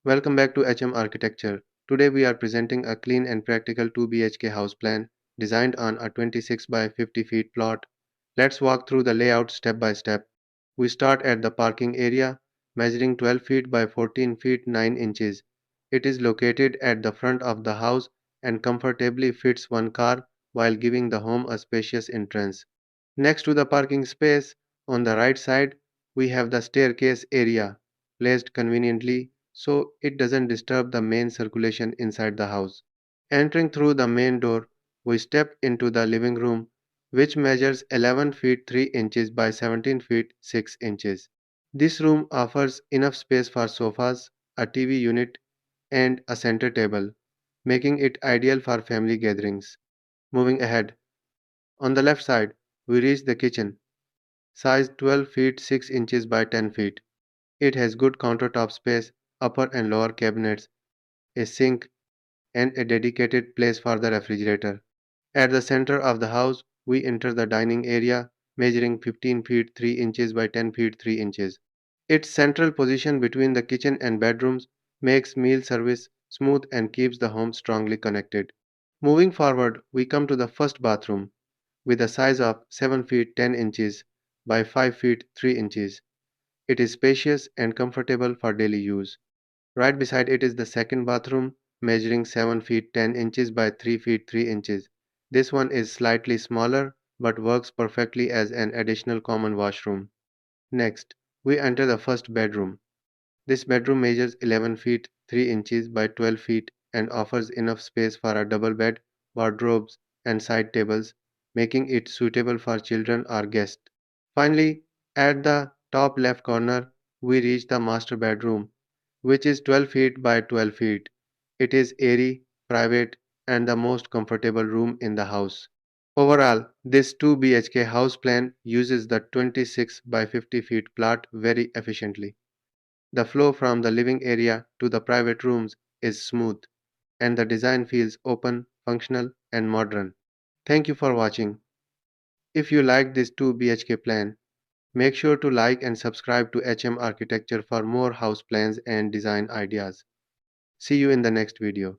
Welcome back to HM Architecture. Today we are presenting a clean and practical 2 BHK house plan designed on a 26 by 50 feet plot. Let's walk through the layout step by step. We start at the parking area, measuring 12 feet by 14 feet 9 inches. It is located at the front of the house and comfortably fits one car while giving the home a spacious entrance. Next to the parking space, on the right side, we have the staircase area, placed conveniently so it doesn't disturb the main circulation inside the house. Entering through the main door, we step into the living room, which measures 11 feet 3 inches by 17 feet 6 inches. This room offers enough space for sofas, a TV unit, and a center table, making it ideal for family gatherings. Moving ahead, on the left side, we reach the kitchen, size 12 feet 6 inches by 10 feet. It has good countertop space, upper and lower cabinets, a sink, and a dedicated place for the refrigerator. At the center of the house, we enter the dining area, measuring 15 feet 3 inches by 10 feet 3 inches. Its central position between the kitchen and bedrooms makes meal service smooth and keeps the home strongly connected. Moving forward, we come to the first bathroom with a size of 7 feet 10 inches by 5 feet 3 inches. It is spacious and comfortable for daily use. Right beside it is the second bathroom, measuring 7 feet 10 inches by 3 feet 3 inches. This one is slightly smaller but works perfectly as an additional common washroom. Next, we enter the first bedroom. This bedroom measures 11 feet 3 inches by 12 feet and offers enough space for a double bed, wardrobes, and side tables, making it suitable for children or guests. Finally, at the top left corner, we reach the master bedroom, which is 12 feet by 12 feet. It is airy, private, and the most comfortable room in the house. Overall, this 2 BHK house plan uses the 26 by 50 feet plot very efficiently. The flow from the living area to the private rooms is smooth, and the design feels open, functional, and modern. Thank you for watching. If you like this 2 BHK plan, make sure to like and subscribe to HM Architecture for more house plans and design ideas. See you in the next video.